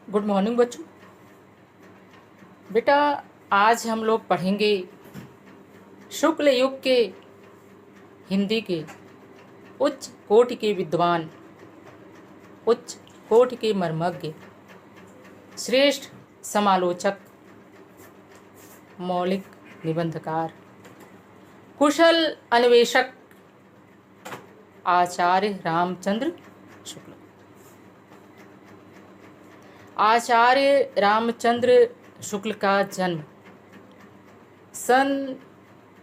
Good morning बच्चों। बेटा, आज हम लोग पढ़ेंगे शुक्ल युग के हिंदी के उच्च कोटि के विद्वान, उच्च कोटि के मर्मज्ञ, श्रेष्ठ समालोचक, मौलिक निबंधकार, कुशल अन्वेषक आचार्य रामचंद्र शुक्ल। आचार्य रामचंद्र शुक्ल का जन्म सन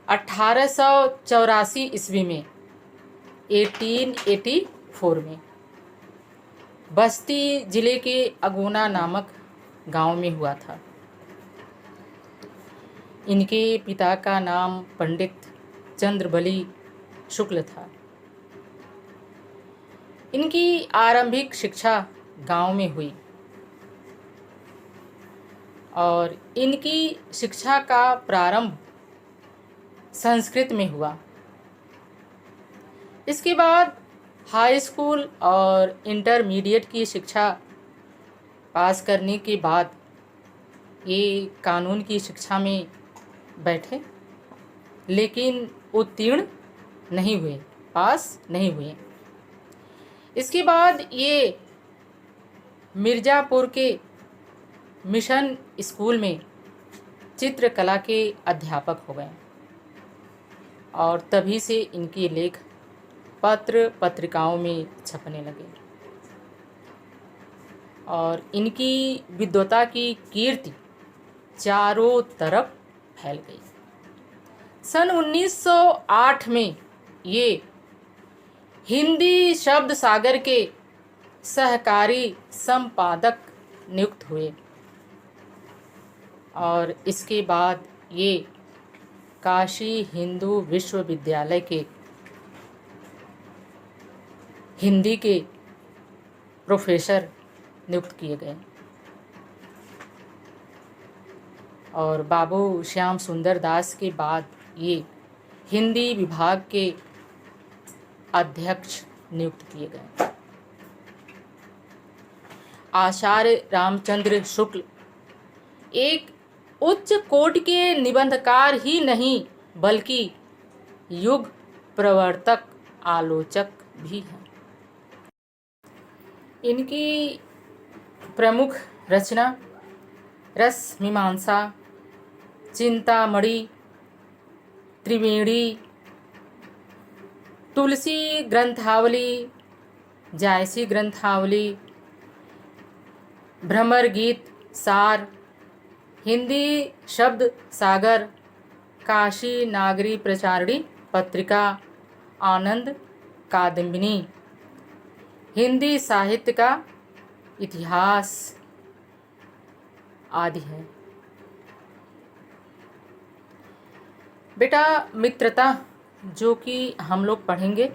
1884 ईस्वी में 1884 में बस्ती जिले के अगोना नामक गांव में हुआ था। इनके पिता का नाम पंडित चंद्रबली शुक्ल था। इनकी आरंभिक शिक्षा गांव में हुई और इनकी शिक्षा का प्रारंभ संस्कृत में हुआ। इसके बाद हाई स्कूल और इंटरमीडिएट की शिक्षा पास करने के बाद ये कानून की शिक्षा में बैठे, लेकिन उत्तीर्ण नहीं हुए, पास नहीं हुए। इसके बाद ये मिर्ज़ापुर के मिशन स्कूल में चित्रकला के अध्यापक हो गए और तभी से इनके लेख पत्र पत्रिकाओं में छपने लगे और इनकी विद्वता की कीर्ति चारों तरफ फैल गई। सन 1908 में ये हिंदी शब्द सागर के सहकारी संपादक नियुक्त हुए और इसके बाद ये काशी हिंदू विश्वविद्यालय के हिंदी के प्रोफेसर नियुक्त किए गए और बाबू श्याम सुंदर दास के बाद ये हिंदी विभाग के अध्यक्ष नियुक्त किए गए। आचार्य रामचंद्र शुक्ल एक उच्च कोटि के निबंधकार ही नहीं बल्कि युग प्रवर्तक आलोचक भी हैं। इनकी प्रमुख रचना रस मीमांसा, चिंतामणि, त्रिवेणी, तुलसी ग्रंथावली, जायसी ग्रंथावली, भ्रमर गीत सार, हिंदी शब्द सागर, काशी नागरी प्रचारिणी पत्रिका, आनंद कादम्बिनी, हिंदी साहित्य का इतिहास आदि है। बेटा, मित्रता जो कि हम लोग पढ़ेंगे,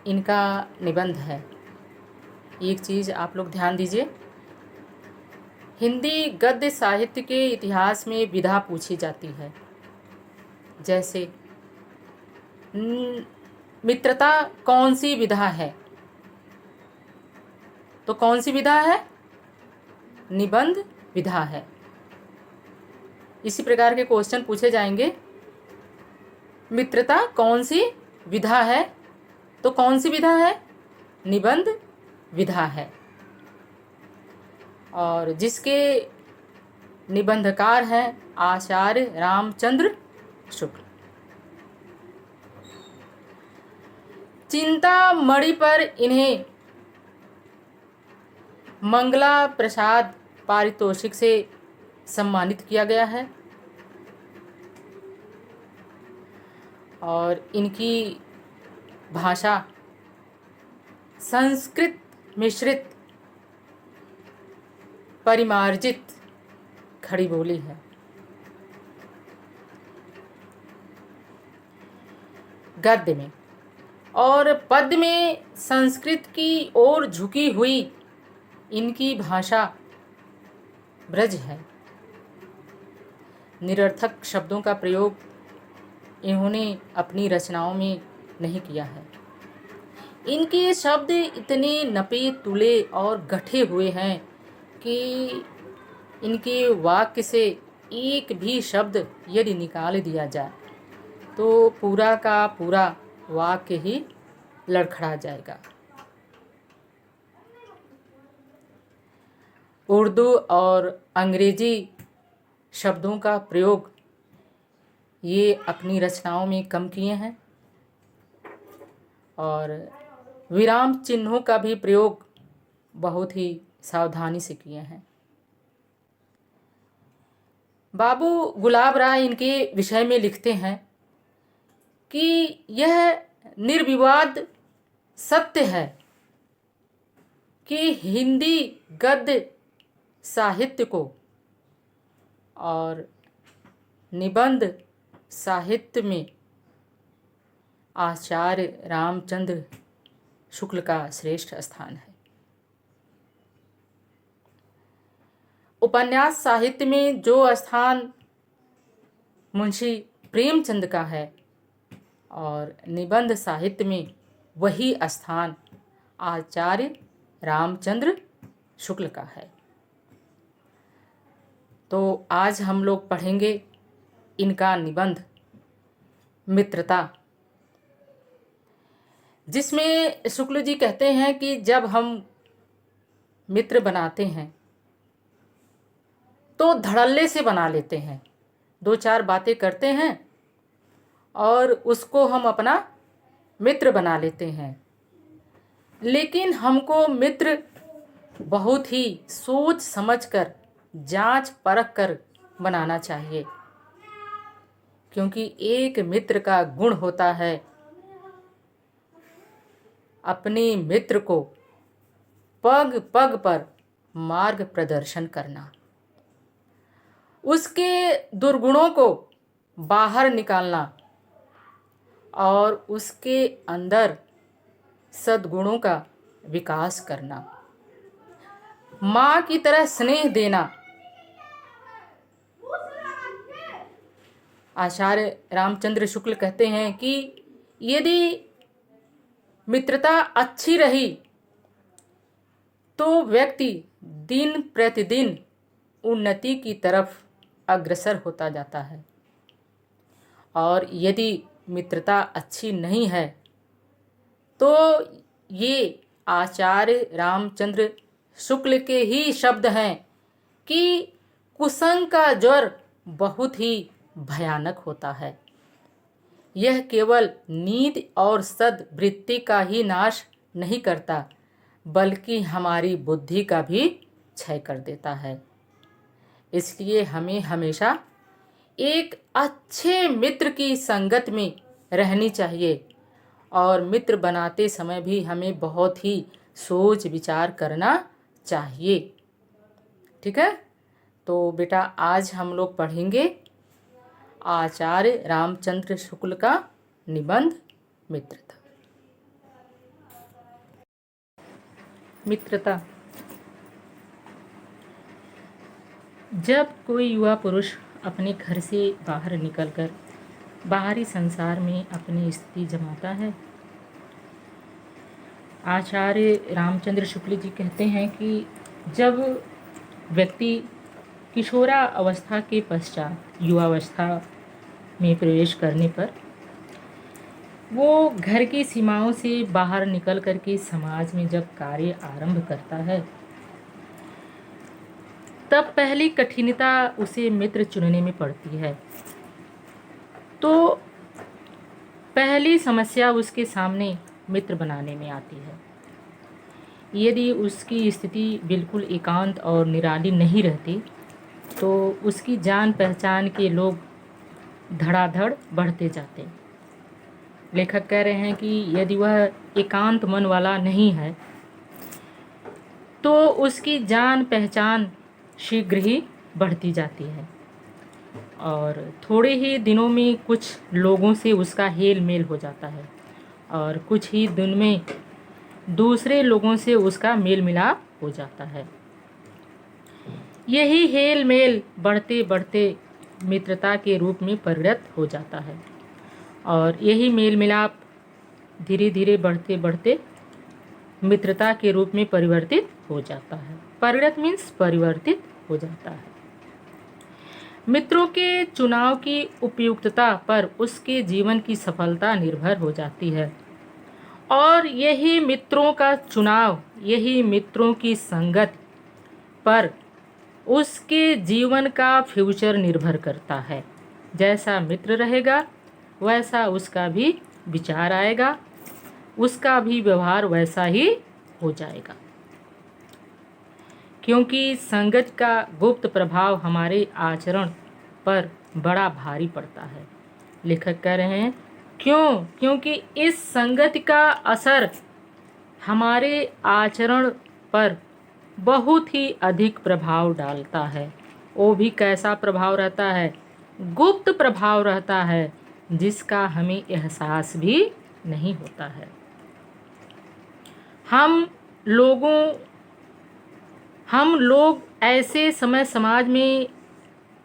इनका निबंध है। एक चीज़ आप लोग ध्यान दीजिए, हिंदी गद्य साहित्य के इतिहास में विधा पूछी जाती है। जैसे मित्रता कौन सी विधा है, तो कौन सी विधा है? निबंध विधा है। इसी प्रकार के क्वेश्चन पूछे जाएंगे। मित्रता कौन सी विधा है, तो कौन सी विधा है? निबंध विधा है। और जिसके निबंधकार हैं आचार्य रामचंद्र शुक्ल। चिंतामणि पर इन्हें मंगला प्रसाद पारितोषिक से सम्मानित किया गया है और इनकी भाषा संस्कृत मिश्रित परिमार्जित खड़ी बोली है। गद्य में और पद्य में संस्कृत की ओर झुकी हुई इनकी भाषा ब्रज है। निरर्थक शब्दों का प्रयोग इन्होंने अपनी रचनाओं में नहीं किया है। इनके शब्द इतने नपे तुले और गढ़े हुए हैं कि इनके वाक्य से एक भी शब्द यदि निकाल दिया जाए तो पूरा का पूरा वाक्य ही लड़खड़ा जाएगा। उर्दू और अंग्रेजी शब्दों का प्रयोग ये अपनी रचनाओं में कम किए हैं और विराम चिन्हों का भी प्रयोग बहुत ही सावधानी से किए हैं। बाबू गुलाब राय इनके विषय में लिखते हैं कि यह निर्विवाद सत्य है कि हिंदी गद्य साहित्य को और निबंध साहित्य में आचार्य रामचंद्र शुक्ल का श्रेष्ठ स्थान है। उपन्यास साहित्य में जो स्थान मुंशी प्रेमचंद का है और निबंध साहित्य में वही स्थान आचार्य रामचंद्र शुक्ल का है। तो आज हम लोग पढ़ेंगे इनका निबंध मित्रता, जिसमें शुक्ल जी कहते हैं कि जब हम मित्र बनाते हैं तो धड़ल्ले से बना लेते हैं, दो चार बातें करते हैं और उसको हम अपना मित्र बना लेते हैं। लेकिन हमको मित्र बहुत ही सोच समझकर जांच परख कर बनाना चाहिए, क्योंकि एक मित्र का गुण होता है अपने मित्र को पग पग पर मार्ग प्रदर्शन करना, उसके दुर्गुणों को बाहर निकालना और उसके अंदर सद्गुणों का विकास करना, माँ की तरह स्नेह देना। आचार्य रामचंद्र शुक्ल कहते हैं कि यदि मित्रता अच्छी रही तो व्यक्ति दिन प्रतिदिन उन्नति की तरफ अग्रसर होता जाता है, और यदि मित्रता अच्छी नहीं है तो ये आचार्य रामचंद्र शुक्ल के ही शब्द हैं कि कुसंग का ज्वर बहुत ही भयानक होता है। यह केवल नींद और सद्वृत्ति का ही नाश नहीं करता, बल्कि हमारी बुद्धि का भी क्षय कर देता है। इसलिए हमें हमेशा एक अच्छे मित्र की संगत में रहनी चाहिए और मित्र बनाते समय भी हमें बहुत ही सोच विचार करना चाहिए। ठीक है, तो बेटा आज हम लोग पढ़ेंगे आचार्य रामचंद्र शुक्ल का निबंध मित्रता। मित्रता। जब कोई युवा पुरुष अपने घर से बाहर निकलकर बाहरी संसार में अपनी स्थिति जमाता है, आचार्य रामचंद्र शुक्ल जी कहते हैं कि जब व्यक्ति किशोरा अवस्था के पश्चात युवावस्था में प्रवेश करने पर वो घर की सीमाओं से बाहर निकल कर के समाज में जब कार्य आरंभ करता है, तब पहली कठिनता उसे मित्र चुनने में पड़ती है। तो पहली समस्या उसके सामने मित्र बनाने में आती है। यदि उसकी स्थिति बिल्कुल एकांत और निराली नहीं रहती तो उसकी जान पहचान के लोग धड़ाधड़ बढ़ते जाते। लेखक कह रहे हैं कि यदि वह एकांत मन वाला नहीं है तो उसकी जान पहचान शीघ्र ही बढ़ती जाती है और थोड़े ही दिनों में कुछ लोगों से उसका हेल मेल हो जाता है और कुछ ही दिन में दूसरे लोगों से उसका मेल मिलाप हो जाता है। यही हेल मेल बढ़ते बढ़ते मित्रता के रूप में परिणत हो जाता है और यही मेल मिलाप धीरे धीरे बढ़ते बढ़ते मित्रता के रूप में परिवर्तित हो जाता है। परिणत मीन्स परिवर्तित हो जाता है। मित्रों के चुनाव की उपयुक्तता पर उसके जीवन की सफलता निर्भर हो जाती है और यही मित्रों का चुनाव, यही मित्रों की संगत पर उसके जीवन का फ्यूचर निर्भर करता है। जैसा मित्र रहेगा वैसा उसका भी विचार आएगा, उसका भी व्यवहार वैसा ही हो जाएगा, क्योंकि संगत का गुप्त प्रभाव हमारे आचरण पर बड़ा भारी पड़ता है। लेखक कह रहे हैं क्यों? क्योंकि इस संगत का असर हमारे आचरण पर बहुत ही अधिक प्रभाव डालता है। वो भी कैसा प्रभाव रहता है? गुप्त प्रभाव रहता है, जिसका हमें एहसास भी नहीं होता है। हम लोग ऐसे समय समाज में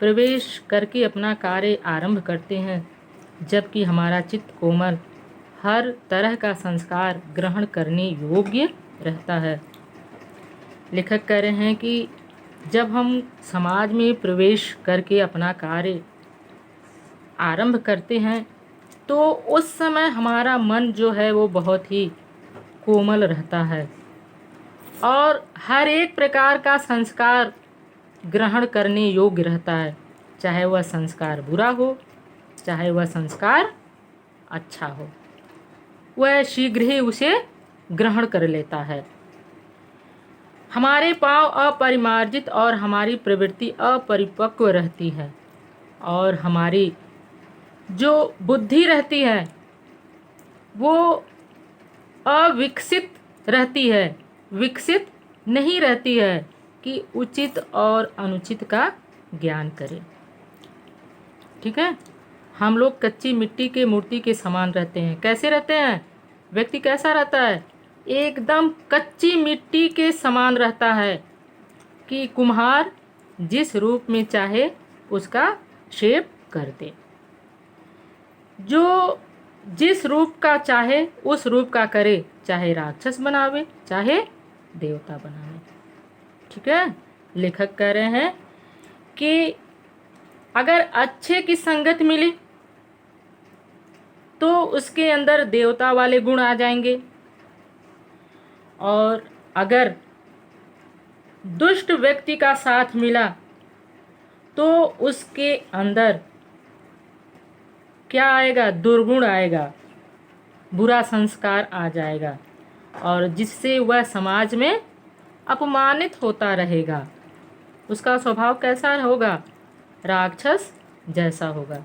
प्रवेश करके अपना कार्य आरंभ करते हैं जबकि हमारा चित्त कोमल, हर तरह का संस्कार ग्रहण करने योग्य रहता है। लेखक कह रहे हैं कि जब हम समाज में प्रवेश करके अपना कार्य आरंभ करते हैं तो उस समय हमारा मन जो है वो बहुत ही कोमल रहता है और हर एक प्रकार का संस्कार ग्रहण करने योग्य रहता है, चाहे वह संस्कार बुरा हो चाहे वह संस्कार अच्छा हो, वह शीघ्र ही उसे ग्रहण कर लेता है। हमारे पांव अपरिमार्जित और हमारी प्रवृत्ति अपरिपक्व रहती है और हमारी जो बुद्धि रहती है वो अविकसित रहती है, विकसित नहीं रहती है कि उचित और अनुचित का ज्ञान करें। ठीक है, हम लोग कच्ची मिट्टी के मूर्ति के समान रहते हैं। कैसे रहते हैं? व्यक्ति कैसा रहता है? एकदम कच्ची मिट्टी के समान रहता है कि कुम्हार जिस रूप में चाहे उसका शेप कर दे, जो जिस रूप का चाहे उस रूप का करे, चाहे राक्षस बनावे चाहे देवता बनावे। ठीक है, लेखक कह रहे हैं कि अगर अच्छे की संगत मिली तो उसके अंदर देवता वाले गुण आ जाएंगे और अगर दुष्ट व्यक्ति का साथ मिला तो उसके अंदर क्या आएगा? दुर्गुण आएगा, बुरा संस्कार आ जाएगा और जिससे वह समाज में अपमानित होता रहेगा। उसका स्वभाव कैसा होगा? राक्षस जैसा होगा।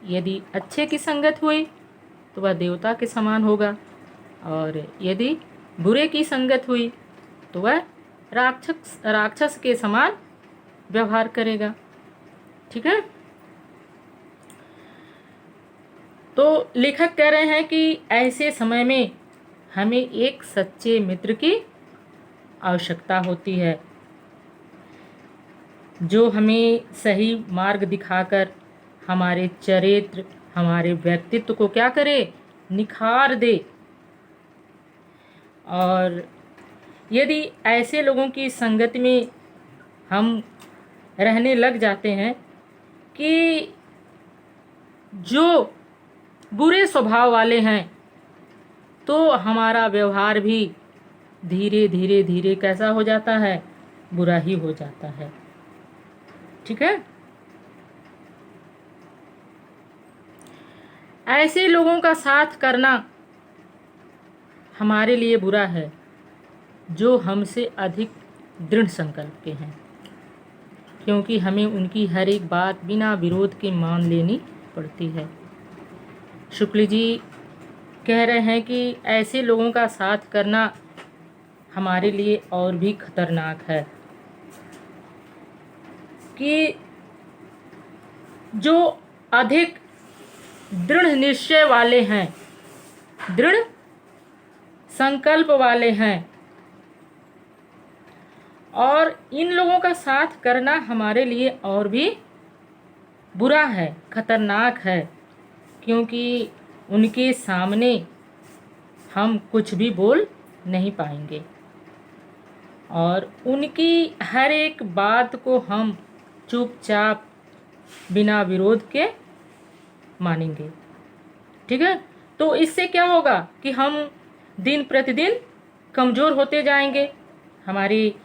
यदि अच्छे की संगत हुई तो वह देवता के समान होगा और यदि बुरे की संगत हुई तो वह राक्षस के समान व्यवहार करेगा। ठीक है, तो लेखक कह रहे हैं कि ऐसे समय में हमें एक सच्चे मित्र की आवश्यकता होती है जो हमें सही मार्ग दिखाकर हमारे चरित्र, हमारे व्यक्तित्व को क्या करे? निखार दे। और यदि ऐसे लोगों की संगत में हम रहने लग जाते हैं कि जो बुरे स्वभाव वाले हैं तो हमारा व्यवहार भी धीरे धीरे धीरे कैसा हो जाता है? बुरा ही हो जाता है। ठीक है, ऐसे लोगों का साथ करना हमारे लिए बुरा है जो हमसे अधिक दृढ़ संकल्प के हैं, क्योंकि हमें उनकी हर एक बात बिना विरोध के मान लेनी पड़ती है। शुक्ल जी कह रहे हैं कि ऐसे लोगों का साथ करना हमारे लिए और भी खतरनाक है कि जो अधिक दृढ़ निश्चय वाले हैं, दृढ़ संकल्प वाले हैं, और इन लोगों का साथ करना हमारे लिए और भी बुरा है, खतरनाक है, क्योंकि उनके सामने हम कुछ भी बोल नहीं पाएंगे और उनकी हर एक बात को हम चुपचाप बिना विरोध के मानेंगे। ठीक है, तो इससे क्या होगा कि हम दिन प्रतिदिन कमज़ोर होते जाएंगे। हमारी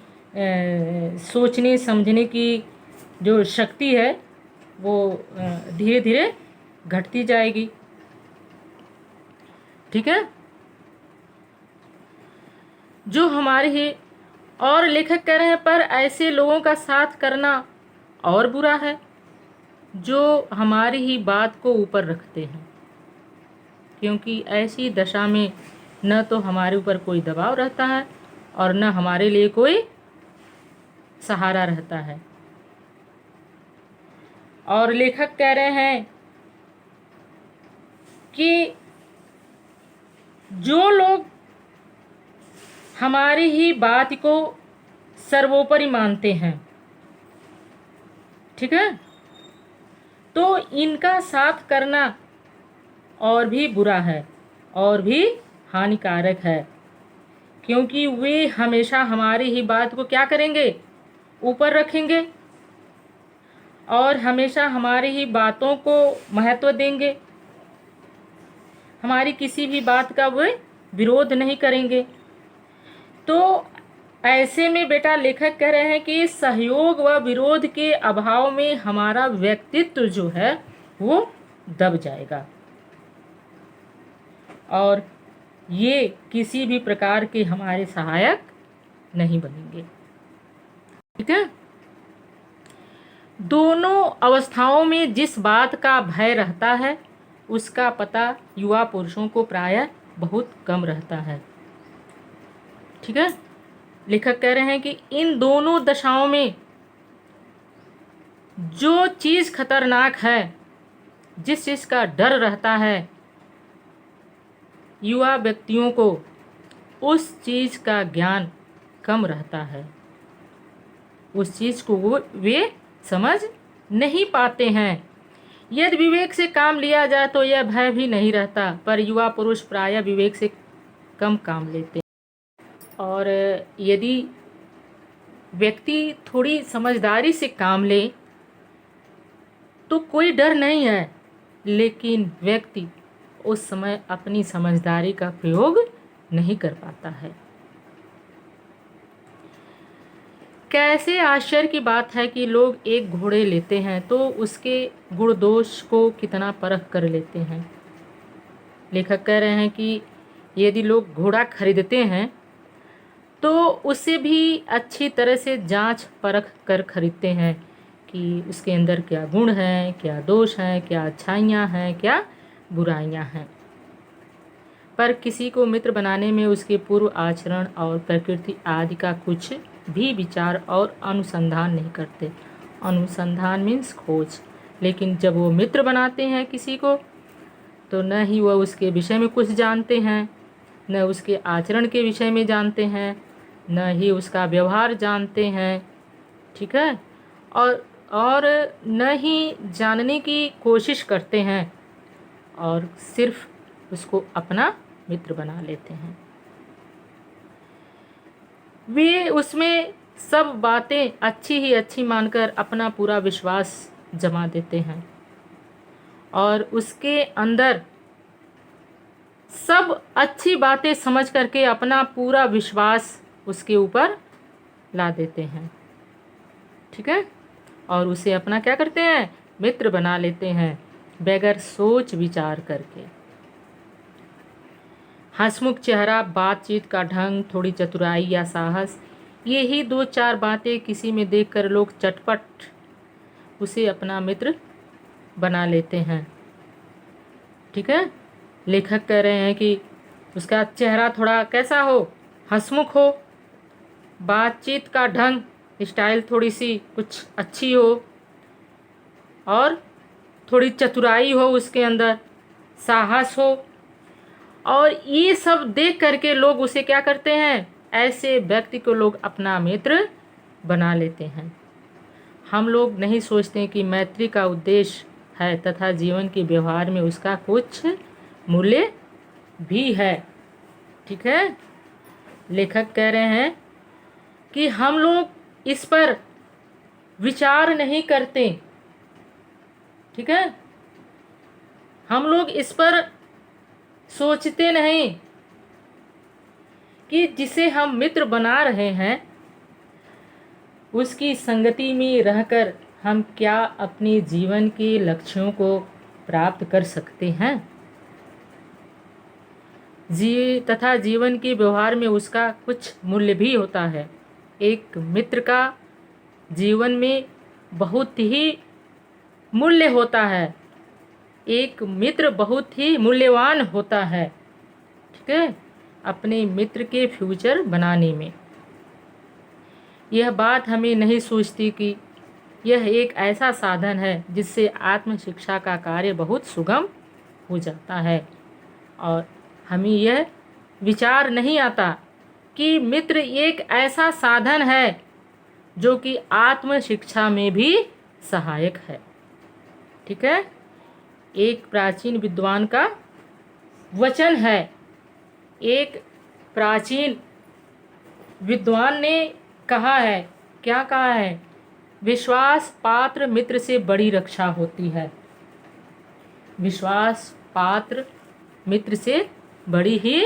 सोचने समझने की जो शक्ति है वो धीरे धीरे घटती जाएगी। ठीक है, जो हमारे ही और लेखक कह रहे हैं पर ऐसे लोगों का साथ करना और बुरा है जो हमारी ही बात को ऊपर रखते हैं, क्योंकि ऐसी दशा में न तो हमारे ऊपर कोई दबाव रहता है और न हमारे लिए कोई सहारा रहता है। और लेखक कह रहे हैं कि जो लोग हमारी ही बात को सर्वोपरि मानते हैं, ठीक है, तो इनका साथ करना और भी बुरा है और भी हानिकारक है, क्योंकि वे हमेशा हमारी ही बात को क्या करेंगे, ऊपर रखेंगे और हमेशा हमारी ही बातों को महत्व देंगे। हमारी किसी भी बात का वे विरोध नहीं करेंगे। तो ऐसे में बेटा लेखक कह रहे हैं कि सहयोग व विरोध के अभाव में हमारा व्यक्तित्व जो है वो दब जाएगा और ये किसी भी प्रकार के हमारे सहायक नहीं बनेंगे। ठीक है, दोनों अवस्थाओं में जिस बात का भय रहता है उसका पता युवा पुरुषों को प्रायः बहुत कम रहता है। ठीक है, लेखक कह रहे हैं कि इन दोनों दशाओं में जो चीज़ खतरनाक है, जिस चीज़ का डर रहता है, युवा व्यक्तियों को उस चीज़ का ज्ञान कम रहता है, उस चीज़ को वे समझ नहीं पाते हैं। यदि विवेक से काम लिया जाए तो यह भय भी नहीं रहता, पर युवा पुरुष प्रायः विवेक से कम काम लेते हैं। और यदि व्यक्ति थोड़ी समझदारी से काम ले तो कोई डर नहीं है, लेकिन व्यक्ति उस समय अपनी समझदारी का प्रयोग नहीं कर पाता है। कैसे आश्चर्य की बात है कि लोग एक घोड़े लेते हैं तो उसके गुण दोष को कितना परख कर लेते हैं। लेखक कह रहे हैं कि यदि लोग घोड़ा खरीदते हैं तो उसे भी अच्छी तरह से जांच परख कर खरीदते हैं कि उसके अंदर क्या गुण हैं, क्या दोष हैं, क्या अच्छाइयाँ हैं, क्या बुराइयाँ हैं। पर किसी को मित्र बनाने में उसके पूर्व आचरण और प्रकृति आदि का कुछ भी विचार और अनुसंधान नहीं करते। अनुसंधान मीन्स खोज। लेकिन जब वो मित्र बनाते हैं किसी को तो न ही वह उसके विषय में कुछ जानते हैं, न उसके आचरण के विषय में जानते हैं, न ही उसका व्यवहार जानते हैं। ठीक है, और न ही जानने की कोशिश करते हैं और सिर्फ उसको अपना मित्र बना लेते हैं। वे उसमें सब बातें अच्छी ही अच्छी मानकर अपना पूरा विश्वास जमा देते हैं और उसके अंदर सब अच्छी बातें समझ करके अपना पूरा विश्वास उसके ऊपर ला देते हैं। ठीक है, और उसे अपना क्या करते हैं, मित्र बना लेते हैं बगैर सोच विचार करके। हंसमुख चेहरा, बातचीत का ढंग, थोड़ी चतुराई या साहस, यही दो चार बातें किसी में देखकर लोग चटपट उसे अपना मित्र बना लेते हैं। ठीक है, लेखक कह रहे हैं कि उसका चेहरा थोड़ा कैसा हो, हंसमुख हो, बातचीत का ढंग, स्टाइल थोड़ी सी कुछ अच्छी हो और थोड़ी चतुराई हो उसके अंदर, साहस हो, और ये सब देख करके लोग उसे क्या करते हैं, ऐसे व्यक्ति को लोग अपना मित्र बना लेते हैं। हम लोग नहीं सोचते कि मैत्री का उद्देश्य है तथा जीवन के व्यवहार में उसका कुछ मूल्य भी है। ठीक है, लेखक कह रहे हैं कि हम लोग इस पर विचार नहीं करते, ठीक है, हम लोग इस पर सोचते नहीं कि जिसे हम मित्र बना रहे हैं उसकी संगति में रहकर हम क्या अपने जीवन के लक्ष्यों को प्राप्त कर सकते हैं तथा जीवन के व्यवहार में उसका कुछ मूल्य भी होता है। एक मित्र का जीवन में बहुत ही मूल्य होता है, एक मित्र बहुत ही मूल्यवान होता है, ठीक है, अपने मित्र के फ्यूचर बनाने में। यह बात हमें नहीं सोचती कि यह एक ऐसा साधन है जिससे आत्म शिक्षा का कार्य बहुत सुगम हो जाता है, और हमें यह विचार नहीं आता कि मित्र एक ऐसा साधन है जो कि आत्म शिक्षा में भी सहायक है, ठीक है। एक प्राचीन विद्वान का वचन है, एक प्राचीन विद्वान ने कहा है, क्या कहा है, विश्वास पात्र मित्र से बड़ी रक्षा होती है। विश्वास पात्र मित्र से बड़ी ही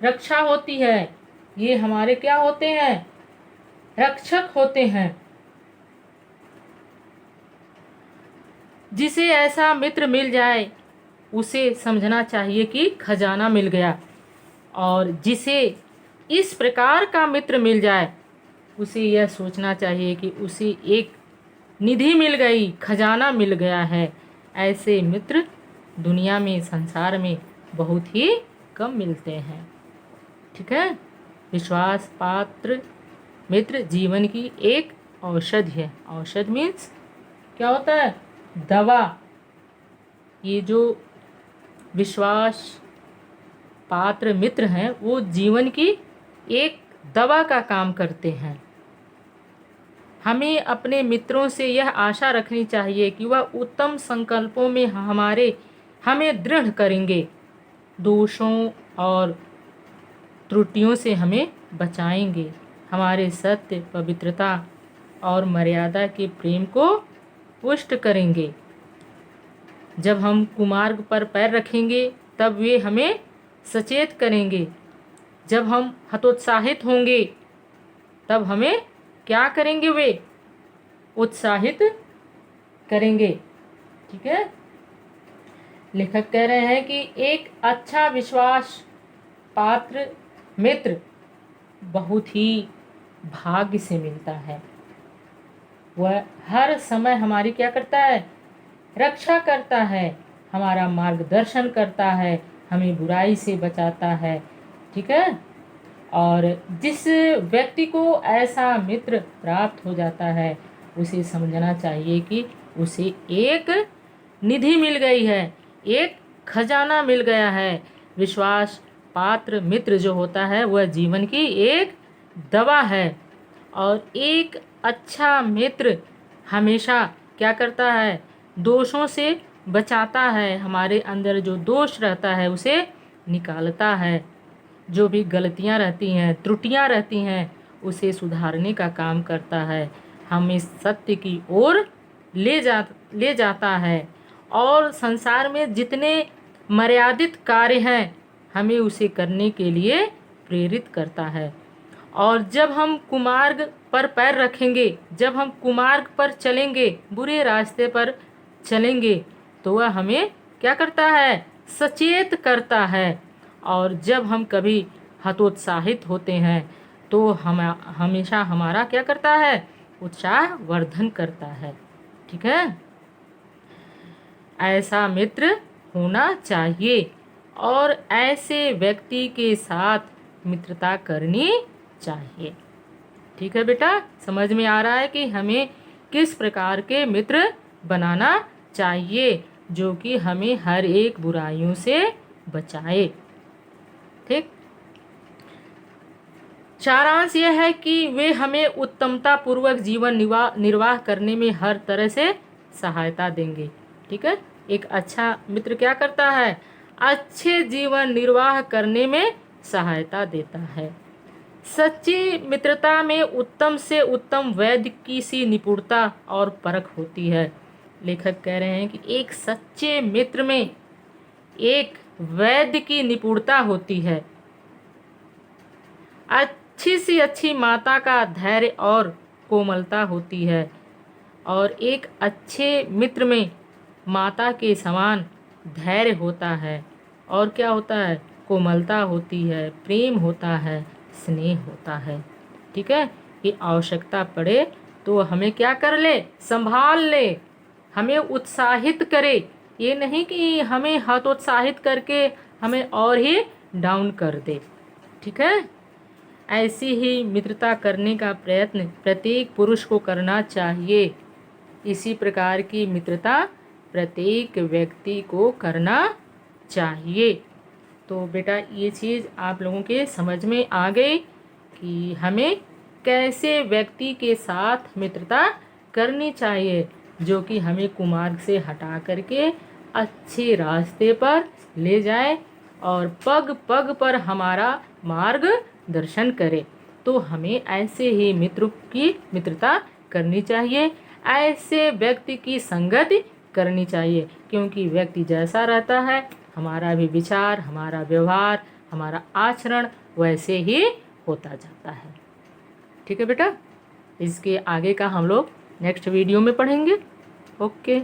रक्षा होती है। ये हमारे क्या होते हैं, रक्षक होते हैं। जिसे ऐसा मित्र मिल जाए उसे समझना चाहिए कि खजाना मिल गया, और जिसे इस प्रकार का मित्र मिल जाए उसे यह सोचना चाहिए कि उसे एक निधि मिल गई, खजाना मिल गया है। ऐसे मित्र दुनिया में, संसार में बहुत ही कम मिलते हैं, ठीक है। विश्वास पात्र मित्र जीवन की एक औषधि है। औषध मीन्स क्या होता है, दवा। ये जो विश्वास पात्र मित्र हैं वो जीवन की एक दवा का काम करते हैं। हमें अपने मित्रों से यह आशा रखनी चाहिए कि वह उत्तम संकल्पों में हमें दृढ़ करेंगे, दोषों और त्रुटियों से हमें बचाएंगे, हमारे सत्य, पवित्रता और मर्यादा के प्रेम को पुष्ट करेंगे। जब हम कुमार्ग पर पैर रखेंगे तब वे हमें सचेत करेंगे। जब हम हतोत्साहित होंगे तब हमें क्या करेंगे, वे उत्साहित करेंगे, ठीक है। लेखक कह रहे हैं कि एक अच्छा विश्वास पात्र मित्र बहुत ही भाग्य से मिलता है। वह हर समय हमारी क्या करता है, रक्षा करता है, हमारा मार्गदर्शन करता है, हमें बुराई से बचाता है, ठीक है। और जिस व्यक्ति को ऐसा मित्र प्राप्त हो जाता है उसे समझना चाहिए कि उसे एक निधि मिल गई है, एक खजाना मिल गया है। विश्वास पात्र मित्र जो होता है वह जीवन की एक दवा है, और एक अच्छा मित्र हमेशा क्या करता है, दोषों से बचाता है, हमारे अंदर जो दोष रहता है उसे निकालता है, जो भी गलतियां रहती हैं, त्रुटियां रहती हैं उसे सुधारने का काम करता है, हमें सत्य की ओर ले जाता है, और संसार में जितने मर्यादित कार्य हैं हमें उसे करने के लिए प्रेरित करता है। और जब हम कुमार्ग पर पैर रखेंगे, जब हम कुमार्ग पर चलेंगे, बुरे रास्ते पर चलेंगे, तो वह हमें क्या करता है, सचेत करता है। और जब हम कभी हतोत्साहित होते हैं तो हम हमेशा हमारा क्या करता है, उत्साह वर्धन करता है, ठीक है। ऐसा मित्र होना चाहिए और ऐसे व्यक्ति के साथ मित्रता करनी चाहिए, ठीक है बेटा। समझ में आ रहा है कि हमें किस प्रकार के मित्र बनाना चाहिए जो कि हमें हर एक बुराइयों से बचाए, ठीक। सारांश यह है कि वे हमें उत्तमता पूर्वक जीवन निर्वाह करने में हर तरह से सहायता देंगे, ठीक है। एक अच्छा मित्र क्या करता है, अच्छे जीवन निर्वाह करने में सहायता देता है। सच्ची मित्रता में उत्तम से उत्तम वैद्य की सी निपुणता और परख होती है। लेखक कह रहे हैं कि एक सच्चे मित्र में एक वैद्य की निपुणता होती है। अच्छी सी अच्छी माता का धैर्य और कोमलता होती है, और एक अच्छे मित्र में माता के समान धैर्य होता है, और क्या होता है, कोमलता होती है, प्रेम होता है, स्नेह होता है। ठीक है, कि आवश्यकता पड़े तो हमें क्या कर ले, संभाल ले, हमें उत्साहित करे। ये नहीं कि हमें हतोत्साहित करके हमें और ही डाउन कर दे। ठीक है, ऐसी ही मित्रता करने का प्रयत्न प्रत्येक पुरुष को करना चाहिए। इसी प्रकार की मित्रता प्रत्येक व्यक्ति को करना चाहिए। तो बेटा ये चीज़ आप लोगों के समझ में आ गई कि हमें कैसे व्यक्ति के साथ मित्रता करनी चाहिए, जो कि हमें कुमार्ग से हटा करके अच्छे रास्ते पर ले जाए और पग पग पर हमारा मार्ग दर्शन करे। तो हमें ऐसे ही मित्र की मित्रता करनी चाहिए, ऐसे व्यक्ति की संगति करनी चाहिए, क्योंकि व्यक्ति जैसा रहता है हमारा भी विचार, हमारा व्यवहार, हमारा आचरण वैसे ही होता जाता है। ठीक है बेटा, इसके आगे का हम लोग नेक्स्ट वीडियो में पढ़ेंगे। ओके।